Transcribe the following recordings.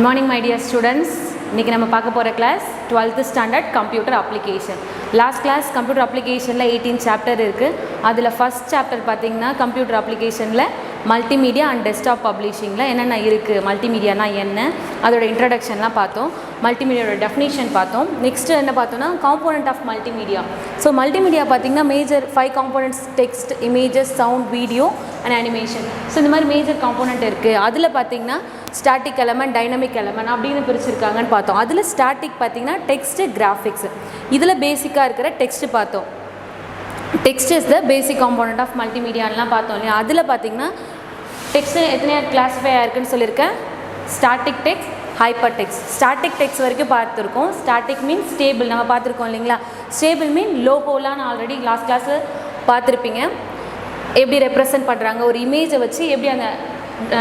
Good morning my dear students. இன்னைக்கு நம்ம பார்க்க போற class 12th standard computer application. Last class computer applicationல 18 chapter இருக்கு. அதுல first chapter பாத்தீங்கன்னா computer applicationல multimedia and desktop publishingல என்னென்ன இருக்கு, multimediaனா என்ன, அதோட introductionலாம் பார்த்தோம், multimediaோட definition பார்த்தோம். Next என்ன பார்த்தோம்னா component of multimedia. So multimedia பாத்தீங்கன்னா major 5 components: text, images, sound, video and animation. So இந்த மாதிரி major component இருக்கு. அதுல பாத்தீங்கன்னா static element, dynamic element அப்படினு பிரிச்சிருக்காங்கன்னு பார்த்தோம். அதுல static பாத்தீங்கன்னா text, graphics. இதுல பேசிக்கா இருக்கிற text பார்த்தோம். Text is the basic component of multimedia லாம் பார்த்தோம் இல்லையா. அதுல பாத்தீங்கன்னா text எத்தனை கிளாஸிஃபை ஆயிருக்குன்னு சொல்லிருக்கேன். static text, hypertext. static text வரைக்கும் பார்த்திருக்கோம். static means stable, நம்ம பார்த்திருக்கோம் இல்லீங்களா. stable mean லோகோலாம் ஆல்ரெடி லாஸ்ட் கிளாஸ்ல பார்த்திருப்பீங்க. எப்படி ரெப்ரசன்ட் பண்றாங்க, ஒரு இமேஜை வச்சு எப்படி அந்த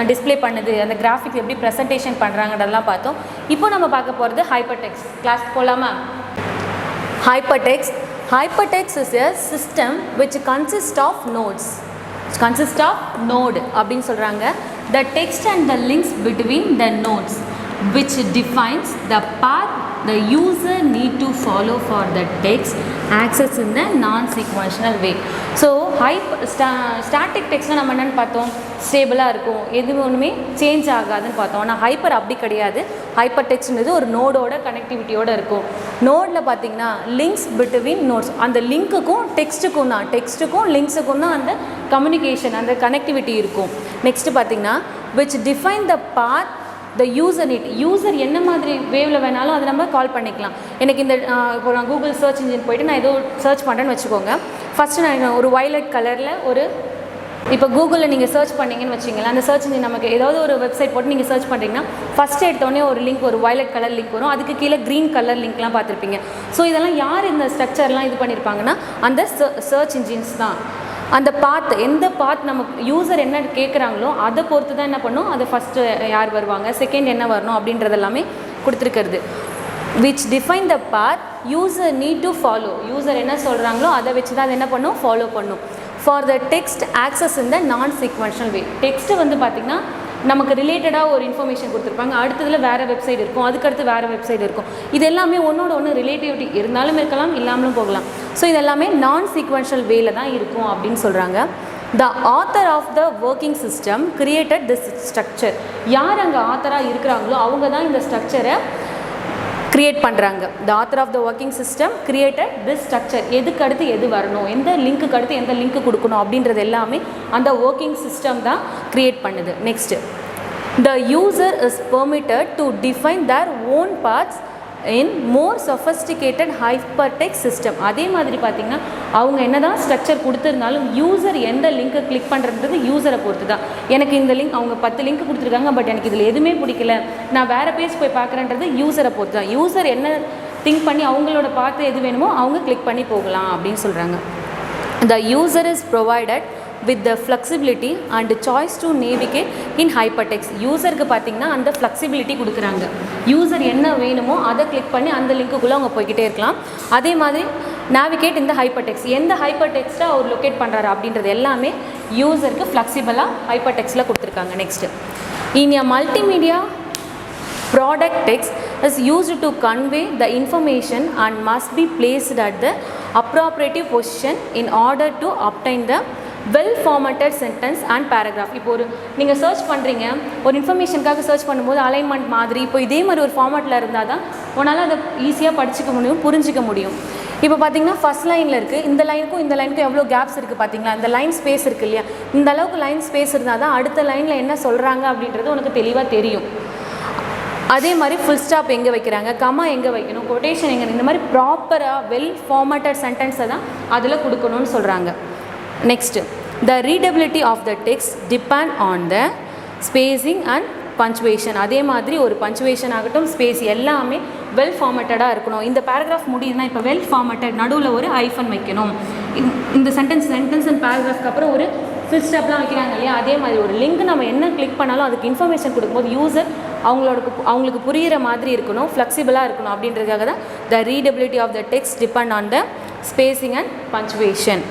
டிஸ்ப்ளே பண்ணுது, அந்த கிராஃபிக்ஸ் எப்படி ப்ரெசன்டேஷன் பண்ணுறாங்கன்றதெல்லாம் பார்த்தோம். இப்போ நம்ம பார்க்க போகிறது ஹைப்பர்டெக்ஸ்ட். கிளாஸ் போகலாமா? Hypertext is a system which consists of nodes. Consists of node அப்படின்னு சொல்கிறாங்க. The text and the links between the nodes which defines the path the user need to follow for the text access in the non-sequential way. So static text நம்ம என்னன்னு பார்த்தோம், ஸ்டேபிளாக இருக்கும், எது ஒன்றுமே change ஆகாதுன்னு பார்த்தோம். ஆனால் ஹைப்பர் அப்படி கிடையாது. ஹைப்பர் டெக்ஸ்ட்ன்றது ஒரு நோடோட கனெக்டிவிட்டியோடு இருக்கும். நோடில் பார்த்தீங்கன்னா லிங்க்ஸ் பிட்வீன் நோட்ஸ், அந்த லிங்க்குக்கும் டெக்ஸ்ட்டுக்கும் லிங்க்ஸுக்கும் தான் அந்த கம்யூனிகேஷன், அந்த கனெக்டிவிட்டி இருக்கும். நெக்ஸ்ட்டு பார்த்தீங்கன்னா which define the path the user need. User என்ன மாதிரி வேவில் வேணாலும் அதை நம்ம கால் பண்ணிக்கலாம். எனக்கு இந்த இப்போ நான் கூகுள் சர்ச் இன்ஜின் போய்ட்டு நான் ஏதோ சர்ச் பண்ணுறேன்னு வச்சுக்கோங்க. ஃபஸ்ட்டு நான் ஒரு வயலட் கலரில் ஒரு இப்போ கூகுளில் நீங்கள் சர்ச் பண்ணிங்கன்னு வச்சிங்களேன், அந்த சர்ச் இன்ஜின் நமக்கு ஏதாவது ஒரு வெப்சைட் போட்டு நீங்கள் சர்ச் பண்ணுறீங்கன்னா ஃபஸ்ட்டு எடுத்தோடனே ஒரு லிங்க், ஒரு வயலட் கலர் லிங்க் வரும். அதுக்கு கீழே க்ரீன் கலர் லிங்க்லாம் பார்த்துருப்பீங்க. ஸோ இதெல்லாம் யார் இந்த ஸ்ட்ரக்சர்லாம் இது பண்ணியிருப்பாங்கன்னா அந்த சர்ச் இன்ஜின்ஸ் தான். அந்த பாத், எந்த பாத் நமக்கு யூசர் என்ன கேட்குறாங்களோ அதை பொறுத்து தான் என்ன பண்ணும், அதை ஃபஸ்ட்டு யார் வருவாங்க, செகண்ட் என்ன வரணும் அப்படின்றது எல்லாமே கொடுத்துருக்கிறது. which define the path user need to follow. User என்ன சொல்கிறாங்களோ அதை வச்சு தான் அதை என்ன பண்ணும், ஃபாலோ பண்ணும். for the text access in the non-sequential way. Text வந்து பார்த்திங்கன்னா நமக்கு ரிலேட்டடாக ஒரு இன்ஃபர்மேஷன் கொடுத்துருப்பாங்க, அடுத்ததில் வேறு வெப்சைட் இருக்கும், அதுக்கடுத்து வேறு வெப்சைட் இருக்கும். இது எல்லாமே ஒன்றோட ஒன்று ரிலேட்டிவிட்டி இருந்தாலும் இருக்கலாம், இல்லாமலும் போகலாம். ஸோ இது எல்லாமே நான் சீக்வென்ஷியல் வேல தான் இருக்கும் அப்படின்னு சொல்கிறாங்க. The author of the working system created this structure. யார் அங்கே ஆத்தராக இருக்கிறாங்களோ அவங்க தான் இந்த ஸ்ட்ரக்சரை கிரியேட் பண்ணுறாங்க. The author of the working system created this structure. எதுக்கு அடுத்து எது வரணும், எந்த லிங்க்குக்கு அடுத்து எந்த லிங்க்கு கொடுக்கணும் அப்படின்றது எல்லாமே அந்த ஒர்க்கிங் சிஸ்டம் தான் கிரியேட் பண்ணுது. Next, the user is permitted to define their own parts in more sophisticated hypertext system. அதே மாதிரி பார்த்திங்கன்னா அவங்க என்ன தான் ஸ்ட்ரக்சர் கொடுத்துருந்தாலும் யூசர் எந்த லிங்க்கை கிளிக் பண்ணுறது யூசரை பொறுத்து தான். எனக்கு இந்த லிங்க், அவங்க 10 லிங்க் கொடுத்துருக்காங்க, பட் எனக்கு இதில் எதுவுமே பிடிக்கல, நான் வேறு பேஜ் போய் பார்க்குறேன்றது யூசரை பொறுத்து தான். யூசர் என்ன திங்க் பண்ணி அவங்களோட பார்த்து எது வேணுமோ அவங்க கிளிக் பண்ணி போகலாம் அப்படின்னு சொல்கிறாங்க. The user is provided with the flexibility and choice to navigate in hypertext. யூசருக்கு பார்த்திங்கன்னா அந்த ஃப்ளெக்சிபிலிட்டி கொடுக்குறாங்க. யூசர் என்ன வேணுமோ அதை கிளிக் பண்ணி அந்த லிங்க்குள்ளே அவங்க போய்கிட்டே இருக்கலாம். அதே மாதிரி நேவிகேட் இந்த ஹைப்பர்டெக்ஸ்ட், எந்த ஹைப்பர்டெக்ஸ்ட்டாக அவர் லொக்கேட் பண்ணுறாரு அப்படின்றது எல்லாமே யூசருக்கு ஃப்ளெக்சிபிளாக ஹைப்பர்டெக்ஸ்ட்டில் கொடுத்துருக்காங்க. Next, in a multimedia product text is used to convey the information and must be placed at the appropriate position in order to obtain the well formatted sentence and paragraph. இப்போ ஒரு நீங்கள் search பண்ணுறீங்க, ஒரு இன்ஃபர்மேஷனுக்காக search பண்ணும்போது alignment மாதிரி இப்போ இதே மாதிரி ஒரு ஃபார்மேட்டில் இருந்தால் தான் உன்னால் அதை ஈஸியாக படிச்சிக்க முடியும், புரிஞ்சிக்க முடியும். இப்போ பார்த்தீங்கன்னா ஃபஸ்ட் லைனில் இருக்குது, இந்த லைனுக்கும் இந்த லைனுக்கும் எவ்வளோ கேப்ஸ் இருக்குது பார்த்தீங்களா, இந்த லைன் ஸ்பேஸ் இருக்குது இல்லையா, இந்த அளவுக்கு லைன் ஸ்பேஸ் இருந்தால் தான் அடுத்த லைனில் என்ன சொல்கிறாங்க அப்படின்றது உனக்கு தெளிவாக தெரியும். அதே மாதிரி ஃபுல் ஸ்டாப் எங்கே வைக்கிறாங்க, கமா எங்கே வைக்கணும், கொட்டேஷன் எங்கே, இந்த மாதிரி ப்ராப்பராக வெல் ஃபார்மேட்டட் சென்டென்ஸை தான் அதில் கொடுக்கணும்னு சொல்கிறாங்க. Next, the readability of the text depend on the spacing and punctuation. அதே மாதிரி ஒரு பஞ்சுவேஷன் ஆகட்டும், ஸ்பேஸ் எல்லாமே வெல் ஃபார்மேட்டடாக இருக்கணும். இந்த பேராகிராஃப் முடியுதுன்னா இப்போ வெல் ஃபார்மேட்டட், நடுவில் ஒரு ஐஃபன் வைக்கணும். இந்த சென்டென்ஸ் அண்ட் பேராகிராஃப்க்கு அப்புறம் ஒரு ஃபுல் ஸ்டாப்லாம் வைக்கிறாங்க இல்லையா, அதே மாதிரி ஒரு லிங்க் நம்ம என்ன கிளிக் பண்ணாலும் அதுக்கு இன்ஃபர்மேஷன் கொடுக்கும்போது யூசர் அவங்களுக்கு புரிகிற மாதிரி இருக்கணும், ஃப்ளெக்சிபிளாக இருக்கணும். அப்படின்றதுக்காக தான் the readability of the text depend on the spacing and punctuation.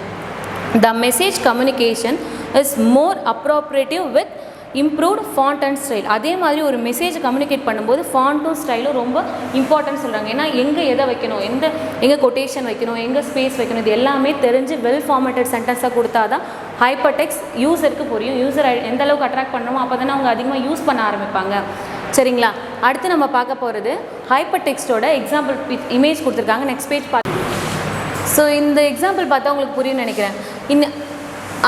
The message communication is more appropriate with improved font and style. அதே மாதிரி ஒரு மெசேஜ் கம்யூனிகேட் பண்ணும்போது ஃபாண்ட்டும் ஸ்டைலும் ரொம்ப இம்பார்ட்டன்ட் சொல்கிறாங்க. ஏன்னா எங்கே எதை வைக்கணும், எங்கே கொட்டேஷன் வைக்கணும், எங்கே ஸ்பேஸ் வைக்கணும், இது எல்லாமே தெரிஞ்சு வெல் ஃபார்மேட்டட் சென்டென்ஸாக கொடுத்தா தான் ஹைப்பர் டெக்ஸ்ட் யூசருக்கு புரியும். யூசர் எந்த அளவுக்கு அட்ராக்ட் பண்ணணுமோ அப்போ தானே அவங்க அதிகமாக யூஸ் பண்ண ஆரம்பிப்பாங்க. சரிங்களா? அடுத்து நம்ம பார்க்க போகிறது ஹைப்பர் டெக்ஸ்ட்டோட எக்ஸாம்பிள் இமேஜ் கொடுத்துருக்காங்க. நெக்ஸ்ட் பேஜ் பார்த்து. ஸோ இந்த எக்ஸாம்பிள் பார்த்தா உங்களுக்கு புரியும்னு நினைக்கிறேன்.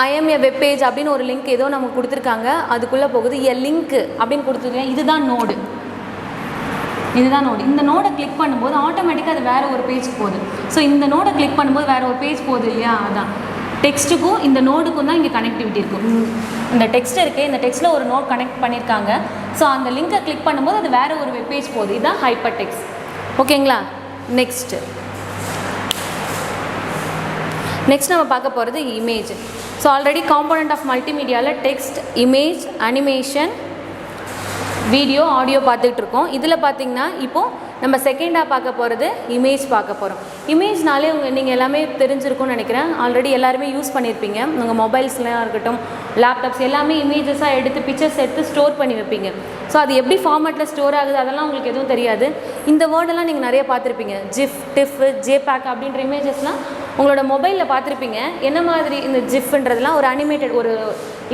ஐஎம் ஏ வெப் பேஜ் அப்படின்னு ஒரு லிங்க் ஏதோ நமக்கு கொடுத்துருக்காங்க, அதுக்குள்ளே போகுது. எ லிங்க் அப்படின்னு கொடுத்துருக்கேன். இதுதான் நோடு. இந்த நோடை கிளிக் பண்ணும்போது ஆட்டோமேட்டிக்காக அது வேறு ஒரு பேஜ் போகுது. ஸோ இந்த நோடை கிளிக் பண்ணும்போது வேறு ஒரு பேஜ் போகுது இல்லையா? அதான் டெக்ஸ்ட்டுக்கும் இந்த நோடுக்கும் தான் இங்கே கனெக்டிவிட்டி இருக்கும். இந்த டெக்ஸ்ட் இருக்குது, இந்த டெக்ஸ்ட்டில் ஒரு நோட் கனெக்ட் பண்ணியிருக்காங்க. ஸோ அந்த லிங்கை கிளிக் பண்ணும்போது அது வேறு ஒரு வெப் பேஜ் போகுது. இதுதான் ஹைப்பர் டெக்ஸ்ட். ஓகேங்களா? நெக்ஸ்ட் நம்ம பார்க்க போகிறது image. So already component of மல்டிமீடியாவில் text, image, animation, video, audio பார்த்துக்கிட்டு இருக்கோம். இதில் பார்த்திங்கன்னா இப்போது நம்ம செகண்டாக பார்க்க போகிறது இமேஜ் பார்க்க போகிறோம். இமேஜ்னாலே நீங்கள் எல்லாமே தெரிஞ்சிருக்கும்னு நினைக்கிறேன். ஆல்ரெடி எல்லாருமே யூஸ் பண்ணியிருப்பீங்க. உங்கள் மொபைல்ஸ்லாம் இருக்கட்டும், லேப்டாப்ஸ் எல்லாமே இமேஜஸாக எடுத்து பிக்சர்ஸ் எடுத்து ஸ்டோர் பண்ணி வைப்பீங்க. ஸோ அது எப்படி ஃபார்மேட்டில் ஸ்டோர் ஆகுது அதெல்லாம் உங்களுக்கு எதுவும் தெரியாது. இந்த வேர்டெல்லாம் நீங்கள் நிறைய பார்த்துருப்பீங்க. ஜிஃப், டிஃப், ஜேபேக் அப்படின்ற இமேஜஸ்லாம் உங்களோட மொபைலில் பார்த்துருப்பீங்க. என்ன மாதிரி இந்த ஜிஃப்ன்றதுலாம் ஒரு அனிமேட்டட் ஒரு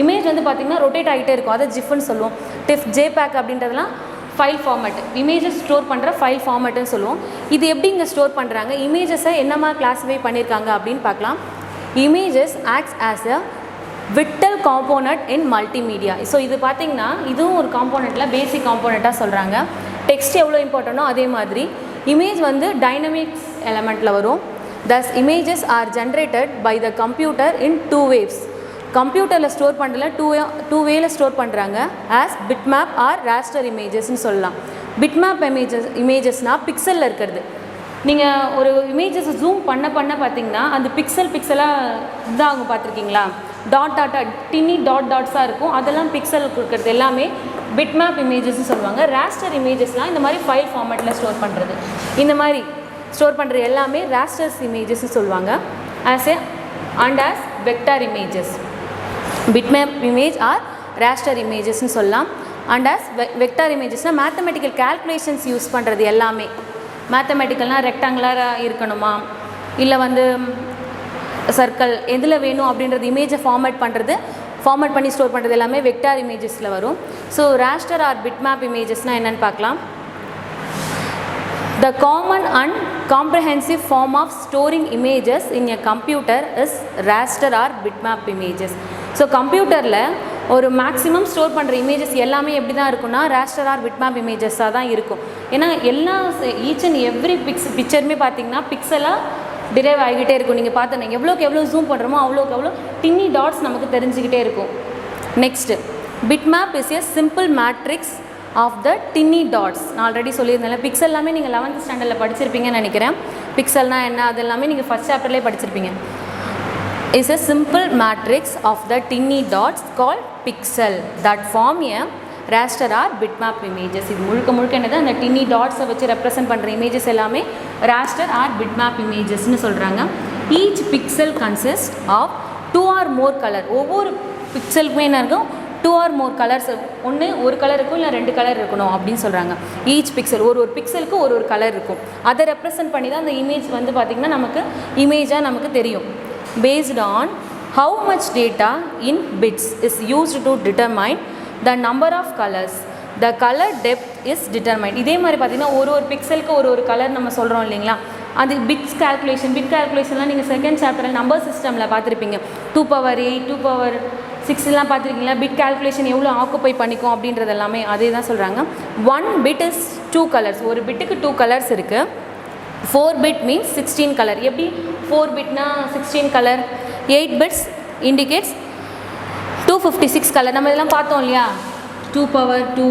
இமேஜ் வந்து பார்த்திங்கன்னா ரொட்டேட் ஆகிட்டே இருக்கும். அதை ஜிஃப்னு சொல்லுவோம். டிஃப், ஜேபேக் அப்படின்றதுலாம் ஃபைல் ஃபார்மேட், இமேஜஸ் ஸ்டோர் பண்ணுற ஃபைல் ஃபார்மேட்டுன்னு சொல்லுவோம். இது எப்படி இங்கே ஸ்டோர் பண்ணுறாங்க, இமேஜஸை என்னமா கிளாஸிஃபை பண்ணியிருக்காங்க அப்படின்னு பார்க்கலாம். Images acts as a vital component in multimedia. So இது பார்த்திங்கன்னா இதுவும் ஒரு காம்போனண்ட்டில் பேசிக் காம்போனண்ட்டாக சொல்கிறாங்க. டெக்ஸ்ட் எவ்வளோ இம்பார்ட்டனோ அதே மாதிரி இமேஜ் வந்து டைனமிக்ஸ் எலமெண்ட்டில் வரும். Thus images are generated by the computer in 2 ways. கம்ப்யூட்டரில் ஸ்டோர் பண்ணுறதுல டூ வேல ஸ்டோர் பண்ணுறாங்க. ஆஸ் பிட்மேப் ஆர் ராஸ்டர் இமேஜஸ்ன்னு சொல்லலாம். பிட்மேப் இமேஜஸ்னால் பிக்சலில் இருக்கிறது. நீங்கள் ஒரு இமேஜஸை ஜூம் பண்ண பார்த்தீங்கன்னா அந்த பிக்சலாக இதாகும். பார்த்துருக்கீங்களா? டின்னி டாட்ஸாக இருக்கும். அதெல்லாம் பிக்சல் கொடுக்குறது எல்லாமே பிட்மேப் இமேஜஸ்ன்னு சொல்லுவாங்க. ராஸ்டர் இமேஜஸ்லாம் இந்த மாதிரி ஃபைல் ஃபார்மேட்டில் ஸ்டோர் பண்ணுறது. இந்த மாதிரி ஸ்டோர் பண்ணுறது எல்லாமே ராஸ்டர்ஸ் இமேஜஸ்ன்னு சொல்லுவாங்க. As vector images, bitmap image or raster இமேஜஸ்ன்னு சொல்லலாம். அண்ட் ஆஸ் வெக்டார் இமேஜஸ்னால் மேத்தமெட்டிக்கல் கேல்குலேஷன்ஸ் யூஸ் பண்ணுறது எல்லாமே. மேத்தமெட்டிக்கல்னால் ரெக்டாங்குலராக இருக்கணுமா, இல்லை வந்து சர்க்கிள் எதில் வேணும் அப்படின்றது இமேஜை ஃபார்மேட் பண்ணி ஸ்டோர் பண்ணுறது எல்லாமே வெக்டார் இமேஜஸில் வரும். ஸோ ராஸ்டர் ஆர் பிட்மேப் இமேஜஸ்னால் என்னென்னு பார்க்கலாம். The common and comprehensive form of storing images in a computer is raster or bitmap images. So கம்ப்யூட்டரில் ஒரு மேக்ஸிமம் ஸ்டோர் பண்ணுற இமேஜஸ் எல்லாமே எப்படி தான் இருக்குன்னா ராஸ்டர் ஆர் பிட்மேப் இமேஜஸாக தான் இருக்கும். ஏன்னா ஈச் அண்ட் எவ்ரி பிக்சருமே பார்த்திங்கன்னா பிக்சலாக டிரைவ் ஆகிக்கிட்டே இருக்கும். நீங்கள் பார்த்தோன்னா எவ்வளோ ஜூம் பண்ணுறோமோ அவ்வளோக்கு டின்னி டாட்ஸ் நமக்கு தெரிஞ்சுக்கிட்டே இருக்கும். Next bitmap is a simple matrix of the tiny dots. நான் ஆல்ரெடி சொல்லியிருந்தேன். பிக்சல் எல்லாமே நீங்கள் 11th ஸ்டாண்டர்டில் படிச்சிருப்பீங்கன்னு நினைக்கிறேன். பிக்சல்னால் என்ன அது எல்லாமே நீங்கள் ஃபஸ்ட் சாப்டர்லேயே படிச்சிருப்பீங்க. Is a simple matrix of the tiny dots called pixel that form a raster or bitmap images. இது முழுக்க என்னது, அந்த டின்னி டாட்ஸை வச்சு ரெப்ரசென்ட் பண்ணுற இமேஜஸ் எல்லாமே raster or bitmap imagesன்னு சொல்கிறாங்க. Each pixel consist of 2 or more colour. ஒவ்வொரு பிக்சலுக்குமே என்ன இருக்கும், 2 or more கலர்ஸ். ஒரு கலர் இருக்கும், இல்லை 2 கலர் இருக்கணும் அப்படின்னு சொல்கிறாங்க. ஈச் பிக்சல் ஒரு பிக்சலுக்கு ஒரு கலர் இருக்கும். அதை ரெப்ரசென்ட் பண்ணி தான் அந்த இமேஜ் வந்து பார்த்திங்கன்னா நமக்கு இமேஜாக நமக்கு தெரியும். Based on how much data in bits is used to determine the number of colors, the color depth is determined. இதே மாதிரி பார்த்திங்கன்னா ஒரு பிக்சலுக்கு ஒரு கலர் நம்ம சொல்கிறோம் இல்லைங்களா. அது பிட் கால்குலேஷன்லாம் நீங்கள் செகண்ட் சாப்டரில் நம்பர் சிஸ்டமில் பார்த்துருப்பீங்க. 2^8 2^6 பார்த்துருக்கீங்களா. பிட் கால்குலேஷன் எவ்வளோ ஆக்குப்பை பண்ணிக்கும் அப்படின்றது எல்லாமே அதே தான் சொல்கிறாங்க. 1 bit is 2 colors. ஒரு பிட்டுக்கு 2 கலர்ஸ் இருக்குது. 4 bit means 16 கலர். எப்படி 4 bitனா 16 கலர். 8 bits indicates 256 colour. நம்ம இதெல்லாம் பார்த்தோம் இல்லையா. 2^2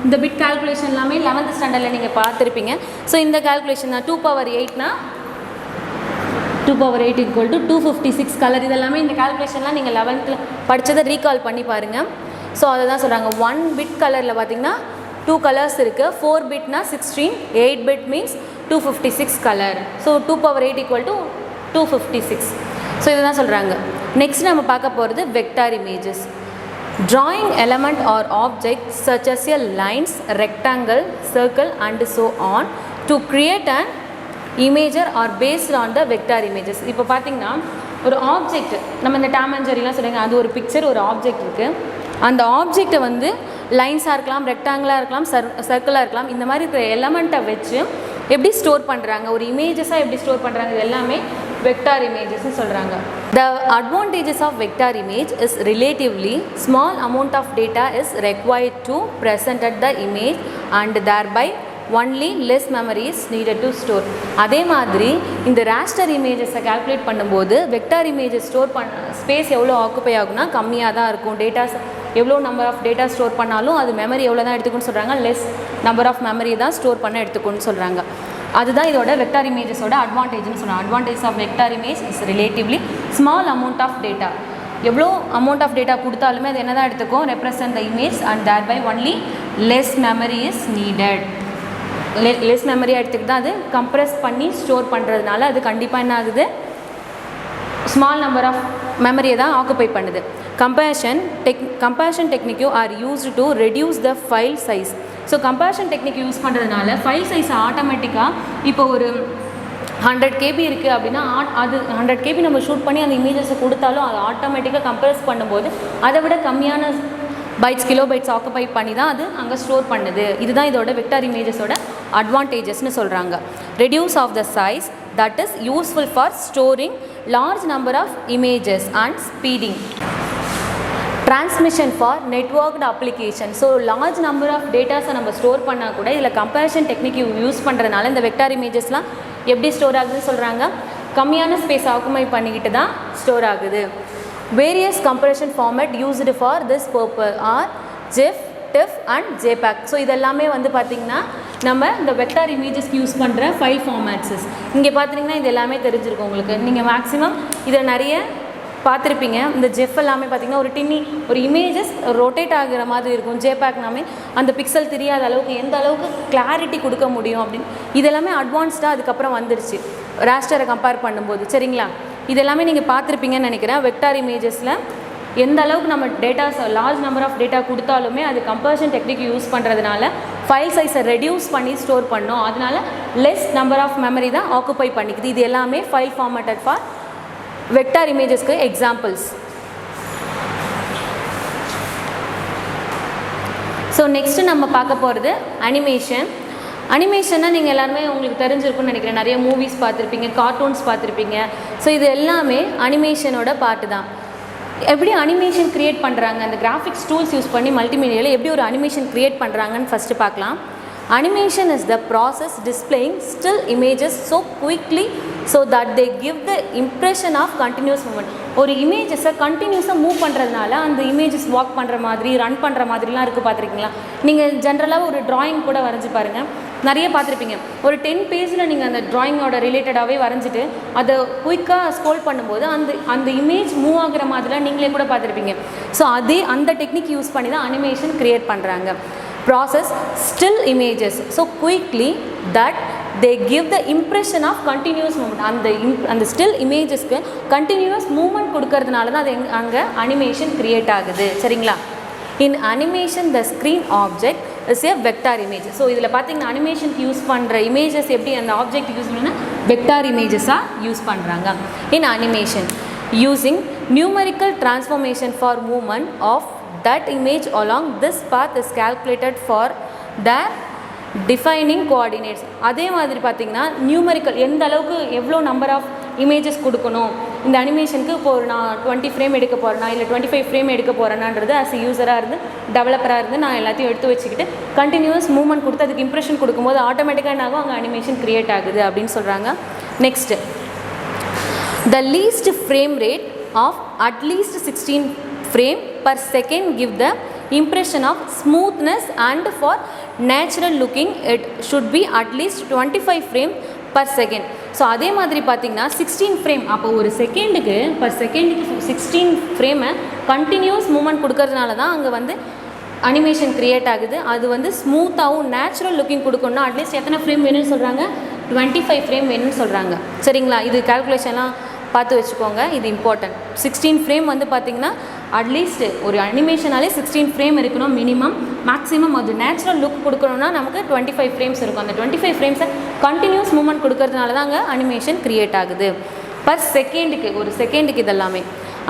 இந்த பிட் கால்குலேஷன் எல்லாமே 11th ஸ்டாண்டர்டில் நீங்கள் பார்த்துருப்பீங்க. ஸோ இந்த கால்குலேஷன் தான் 2^8னா 2^8 = 256 கலர். இதெல்லாமே இந்த கால்குலேஷன்லாம் நீங்கள் 11th படித்ததை ரீகால் பண்ணி பாருங்கள். ஸோ அதை தான் சொல்கிறாங்க. 1 பிட் கலரில் பார்த்திங்கன்னா 2 கலர்ஸ் இருக்குது. 4 bitனா 16, 8 bit means 256 colour. So 2^8 = 256. So இதுதான் சொல்கிறாங்க. நெக்ஸ்ட் நம்ம பார்க்க போகிறது vector images. Drawing element or object such as a lines, rectangle, circle and so on to create an imager or based on the vector images. இப்போ பார்த்தீங்கன்னா ஒரு object நம்ம இந்த டாம் அண்ட் ஜெரிலாம் சொல்லுங்க, அது ஒரு பிக்சர், ஒரு ஆப்ஜெக்ட் இருக்குது. அந்த ஆப்ஜெக்டை வந்து லைன்ஸாக இருக்கலாம், ரெக்டாங்கிளாக இருக்கலாம், சர்க்கிளாக இருக்கலாம், இந்த மாதிரி இருக்கிற எலமெண்ட்டை வச்சு எப்படி ஸ்டோர் பண்ணுறாங்க, ஒரு இமேஜஸாக எப்படி ஸ்டோர் பண்ணுறாங்க, இது எல்லாமே வெக்டார் இமேஜஸ்னு சொல்கிறாங்க. The advantages of vector image is relatively small amount of data is required to present at the image and thereby only less memory is needed to store. அதே மாதிரி இந்த raster images கால்குலேட் பண்ணும்போது vector images store space எவ்வளோ occupy ஆகுனா கம்மியாக தான் இருக்கும். Datas எவ்வளோ நம்பர் ஆஃப் டேட்டா ஸ்டோர் பண்ணாலும் அது மெமரி எவ்வளோ தான் எடுத்துக்குன்னு சொல்கிறாங்க, லெஸ் நம்பர் ஆஃப் மெமரி தான் ஸ்டோர் பண்ண எடுத்துக்குன்னு சொல்கிறாங்க. அதுதான் இதோட வெக்டார் இமேஜஸோட அட்வான்டேஜ்னு சொல்கிறாங்க. Advantage of vector image is relatively small amount of data. எவ்வளோ அமௌண்ட் ஆஃப் டேட்டா கொடுத்தாலுமே அது என்ன தான் எடுத்துக்கும், represent the image and thereby only less memory is needed. Less மெமரியாக எடுத்துக்கிட்டு தான் அது கம்ப்ரெஸ் பண்ணி ஸ்டோர் பண்ணுறதுனால அது கண்டிப்பாக என்ன ஆகுது, ஸ்மால் நம்பர் ஆஃப் மெமரியை தான் ஆக்குப்பை பண்ணுது. Comparison technique are used to reduce the file size. So comparison technique use பண்ணுறதுனால ஃபைல் சைஸை ஆட்டோமேட்டிக்காக இப்போ ஒரு 100 KB இருக்குது அப்படின்னா அது 100 KB நம்ம ஷூட் பண்ணி அந்த இமேஜஸை கொடுத்தாலும் அது ஆட்டோமேட்டிக்காக கம்பேர்ஸ் பண்ணும்போது அதை விட கம்மியான பைட்ஸ், கிலோ பைட்ஸ் ஆக்குப்பை பண்ணி தான் அது அங்கே ஸ்டோர் பண்ணுது. இதுதான் இதோட வெக்டார் இமேஜஸோட அட்வான்டேஜஸ்னு சொல்கிறாங்க. Reduce of the size that is useful for storing large number of images and speeding. Transmission for networked application. So large number of டேட்டாஸை நம்ம ஸ்டோர் பண்ணால் கூட இதில் கம்பேரிஷன் டெக்னிக் யூஸ் பண்ணுறதுனால இந்த வெக்டார் இமேஜஸ்லாம் எப்படி ஸ்டோர் ஆகுதுன்னு சொல்கிறாங்க, கம்மியான ஸ்பேஸ் ஆக்குமை பண்ணிக்கிட்டு தான் ஸ்டோர் ஆகுது. Various compression format used for this purpose are GIF, TIFF and JPEG. So இதெல்லாமே வந்து பார்த்திங்கன்னா நம்ம இந்த வெக்டார் இமேஜஸ்க்கு யூஸ் பண்ணுற ஃபைல் ஃபார்மேட்ஸஸ். இங்கே பார்த்திங்கன்னா இது எல்லாமே தெரிஞ்சிருக்கும் உங்களுக்கு. நீங்கள் மேக்ஸிமம் இதை நிறைய பார்த்துருப்பீங்க. இந்த ஜெஃப் எல்லாமே பார்த்திங்கன்னா ஒரு இமேஜஸ் ரொட்டேட் ஆகிற மாதிரி இருக்கும். ஜேபேக்னாமே அந்த பிக்சல் தெரியாத அளவுக்கு எந்த அளவுக்கு கிளாரிட்டி கொடுக்க முடியும் அப்படின்னு இதெல்லாமே அட்வான்ஸ்டாக அதுக்கப்புறம் வந்துடுச்சு ராஸ்டரை கம்பேர் பண்ணும்போது. சரிங்களா, இதெல்லாமே நீங்கள் பார்த்துருப்பீங்கன்னு நினைக்கிறேன். வெக்டார் இமேஜஸில் எந்த அளவுக்கு நம்ம datas large number of data கொடுத்தாலுமே அது கம்பேரிஷன் டெக்னிக் யூஸ் பண்ணுறதுனால ஃபைல் சைஸை ரெடியூஸ் பண்ணி ஸ்டோர் பண்ணோம். அதனால லெஸ் நம்பர் ஆஃப் மெமரி தான் ஆக்குப்பை பண்ணிக்குது. இது எல்லாமே ஃபைல் ஃபார்மேட்டட் ஃபார் வெக்டார் இமேஜஸ்க்கு எக்ஸாம்பிள்ஸ். ஸோ நெக்ஸ்ட்டு நம்ம பார்க்க போகிறது அனிமேஷன். அனிமேஷன்னா நீங்கள் எல்லாருமே உங்களுக்கு தெரிஞ்சிருக்குன்னு நினைக்கிறேன். நிறைய மூவிஸ் பார்த்துருப்பீங்க, கார்ட்டூன்ஸ் பார்த்துருப்பீங்க. ஸோ இது எல்லாமே அனிமேஷனோட பார்ட்டு தான். எப்படி அனிமேஷன் க்ரியேட் பண்ணுறாங்க, அந்த கிராஃபிக்ஸ் டூல்ஸ் யூஸ் பண்ணி மல்டிமீடியாவில் எப்படி ஒரு அனிமேஷன் க்ரியேட் பண்ணுறாங்கன்னு ஃபஸ்ட்டு பார்க்கலாம். Animation is the process displaying still images so quickly so that they give the impression of continuous movement. ஒரு இமேஜஸை கண்டினியூஸாக மூவ் பண்ணுறதுனால அந்த இமேஜஸ் வாக் பண்ணுற மாதிரி, ரன் பண்ணுற மாதிரிலாம் இருக்குது பார்த்துருக்கீங்களா? நீங்கள் ஜென்ரலாக ஒரு ட்ராயிங் கூட வரைஞ்சி பாருங்கள், நிறைய பார்த்துருப்பீங்க. ஒரு 10 பேஜில் நீங்கள் அந்த ட்ராயிங்கோட ரிலேட்டடாகவே வரைஞ்சிட்டு அதை குயிக்காக ஸ்க்ரோல் பண்ணும்போது அந்த இமேஜ் மூவ் ஆகிற மாதிரிலாம் நீங்களே கூட பார்த்துருப்பீங்க. ஸோ அந்த டெக்னிக் யூஸ் பண்ணி தான் அனிமேஷன் க்ரியேட் பண்ணுறாங்க. Process still images so quickly that they give the impression of continuous movement. அந்த still imagesக்கு continuous movement கொடுக்கறதுனால தான் அது அங்கே அனிமேஷன் கிரியேட் ஆகுது. சரிங்களா? In animation the screen object is a vector image. So இதில் பார்த்தீங்கன்னா அனிமேஷனுக்கு யூஸ் பண்ணுற இமேஜஸ் எப்படி அந்த ஆப்ஜெக்ட் யூஸ் பண்ணால் வெக்டார் இமேஜஸாக யூஸ் பண்ணுறாங்க. In animation using numerical transformation for movement of that image along this path is calculated for their defining coordinates. அதே மாதிரி பார்த்திங்கன்னா நியூமரிக்கல் எந்த அளவுக்கு எவ்வளோ நம்பர் ஆஃப் இமேஜஸ் கொடுக்கணும் இந்த அனிமேஷனுக்கு. இப்போ நான் 20 ஃப்ரேம் எடுக்க போகிறேன்னா இல்லை 25 ஃப்ரேம் எடுக்க போகிறேன்னான்றது ஆஸ் யூஸராக இருந்து டெவலப்பராக இருந்து நான் எல்லாத்தையும் எடுத்து வச்சுக்கிட்டு கண்டினியூஸ் மூவ்மெண்ட் கொடுத்து அதுக்கு இம்ப்ரெஷன் கொடுக்கும்போது ஆட்டோமேட்டிக்காக என்ன ஆகும், அங்கே அனிமேஷன் க்ரியேட் ஆகுது அப்படின்னு சொல்கிறாங்க. Next the least frame rate of at least 16 frame per second give the impression of smoothness and for natural looking it should be at least 25 frame per second. So அதே மாதிரி பார்த்திங்கன்னா 16 frame, அப்போ ஒரு செகண்டுக்கு per செகண்டுக்கு 16 ஃப்ரேமை continuous movement கொடுக்கறதுனால தான் அங்கே வந்து அனிமேஷன் க்ரியேட் ஆகுது. அது வந்து ஸ்மூத்தாகவும் நேச்சுரல் லுக்கிங் கொடுக்கணும்னா அட்லீஸ்ட் எத்தனை ஃப்ரேம் வேணும்னு சொல்கிறாங்க, 25 ஃப்ரேம் வேணும்னு சொல்கிறாங்க. சரிங்களா? இது கால்குலேஷன்லாம் பார்த்து வச்சுக்கோங்க, இது இம்பார்ட்டன்ட். 16 ஃப்ரேம் வந்து பார்த்திங்கன்னா அட்லீஸ்ட் ஒரு அனிமேஷனாலே 16 ஃப்ரேம் இருக்கணும் மினிமம். மேக்ஸிமம் அது நேச்சுரல் லுக் கொடுக்கணும்னா நமக்கு 25 ஃப்ரேம்ஸ் இருக்கும். அந்த 25 ஃப்ரேம்ஸை கண்டினியூஸ் மூவ்மெண்ட் கொடுக்கறதுனால தான் அங்கே அனிமேஷன் க்ரியேட் ஆகுது. பர் செகண்டுக்கு, ஒரு செகண்டுக்கு இதெல்லாமே.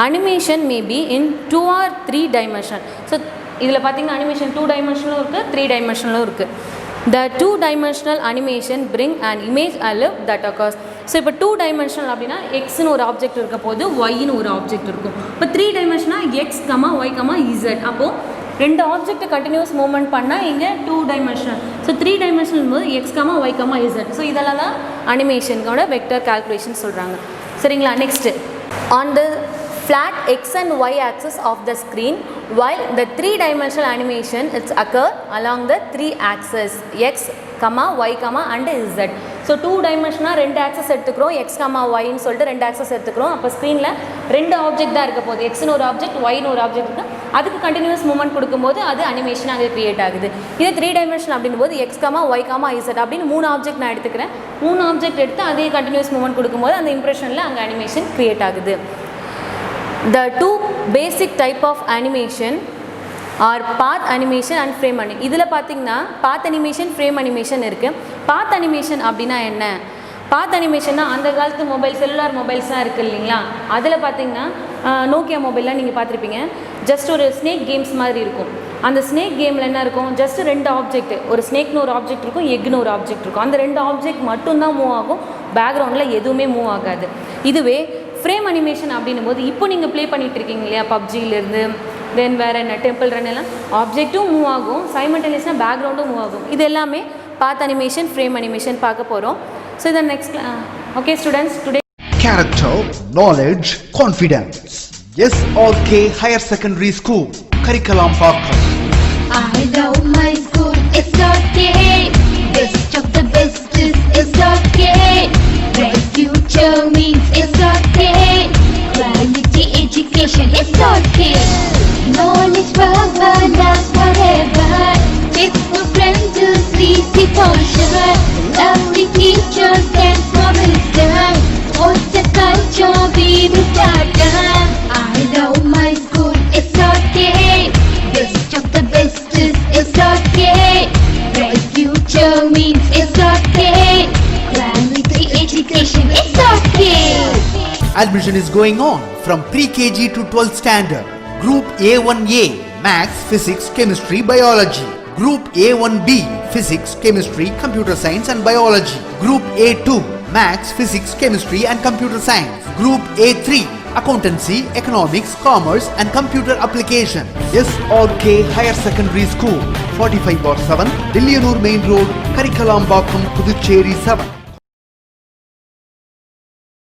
Animation maybe in 2 or 3 dimension. So இதில் பார்த்தீங்கன்னா அனிமேஷன் 2 டைமென்ஷனும் இருக்குது, 3 டைமென்ஷனும் இருக்குது. The 2-dimensional animation bring an image alive that occurs. So இப்போ 2 டைமென்ஷனல் அப்படின்னா எக்ஸ்னு ஒரு ஆப்ஜெக்ட் இருக்க போது ஒய்னு ஒரு ஆப்ஜெக்ட் இருக்கும். இப்போ 3 டைமென்ஷனாக x comma y comma z. அப்போது 2 ஆப்ஜெக்ட் கண்டினியூஸ் மூவ்மெண்ட் பண்ணால் இங்கே 2 டைமென்ஷனல். ஸோ 3 டைமென்ஷனல் போது x comma y comma z. So இதெல்லாம் தான் அனிமேஷனோட வெக்டர் கால்குலேஷன் சொல்கிறாங்க. சரிங்களா? Next, on the flat x and y axis of the screen, while the 3-dimensional animation is occur along the 3 axes x, y, and z. So 2 டைமென்ஷனாக 2 access எடுத்துக்கிறோம், X ஒய்ன்னு சொல்லிட்டு 2 access எடுத்துக்கிறோம். அப்போ ஸ்க்ரீனில் 2 ஆப்ஜெக்ட் தான் இருக்க போகுது, எக்ஸ்னு ஒரு ஆப்ஜெக்ட், ஒய்னு ஒரு ஆப்ஜெக்ட் இருக்குது. அதுக்கு கண்டினியூஸ் மூவ்மெண்ட் கொடுக்கும்போது அது அனிமேஷன் அங்கே க்ரியேட் ஆகுது. இது 3 டைமென்ஷன் அப்படின்னும் போது எக்ஸ் ஒய் இசட் அப்படின்னு 3 ஆப்ஜெக்ட் நான் எடுத்துக்கிறேன். 3 ஆப்ஜெக்ட் எடுத்து அதே கண்டினியூஸ் மூவ்மெண்ட் கொடுக்கும்போது அந்த இம்ப்ரெஷனில் அங்கே அனிமேஷன் க்ரியேட் ஆகுது. The 2 basic type of animation are path animation and frame animation. இதில் பார்த்தீங்கன்னா path animation, frame animation இருக்குது. path animation அப்படின்னா என்ன? path animationனா அந்த காலத்து மொபைல், செல்லுலார் மொபைல்ஸ்லாம் இருக்குது இல்லைங்களா, அதில் பார்த்தீங்கன்னா நோக்கியா மொபைல்லாம் நீங்கள் பார்த்துருப்பீங்க. ஜஸ்ட் ஒரு ஸ்னேக் கேம்ஸ் மாதிரி இருக்கும். அந்த ஸ்னேக் கேமில் என்ன இருக்கும், ஜஸ்ட் 2 ஆப்ஜெக்ட், ஒரு ஸ்னேக்னு ஒரு ஆப்ஜெக்ட் இருக்கும், எக்னு ஒரு ஆப்ஜெக்ட் இருக்கும். அந்த 2 ஆப்ஜெக்ட் மட்டும்தான் மூவ் ஆகும், பேக்ரவுண்டில் எதுவுமே மூவ் ஆகாது. இதுவே ஃப்ரேம் அனிமேஷன் அப்படின்னும் போது இப்போ நீங்கள் ப்ளே பண்ணிகிட்டு இருக்கீங்க இல்லையா, பப்ஜியிலேருந்து தென் வேறு என்ன டெம்பிள் ரன் எல்லாம், ஆப்ஜெக்ட்டும் மூவ் ஆகும், சைமல்டேனியஸாக பேக்ரவுண்டும் மூவ் ஆகும். இது எல்லாமே பாத் அனிமேஷன், ஃப்ரேம் அனிமேஷன் பார்க்க போகிறோம். ஸோ இதை next okay students, today character, knowledge, confidence. SRK Higher Secondary School, curriculum Pakam. I love my school, SRK. Best of the best is SRK. Bright future means SRK. Quality education SRK. Knowledge forever, last forever. Faithful friends to see the posture. Lovely teachers and wisdom. What's the culture we will start? I love my school, SRK. Best of the best is SRK. Bright future means SRK. Quality education SRK. Admission is going on from pre-KG to 12th standard. Group A1A, Maths, Physics, Chemistry, Biology. Group A1B, Physics, Chemistry, Computer Science and Biology. Group A2, Maths, Physics, Chemistry and Computer Science. Group A3, Accountancy, Economics, Commerce and Computer Application. SRK Higher Secondary School, 45/7, Dillianur Main Road, Karikalam Bakam, Puducherry 7.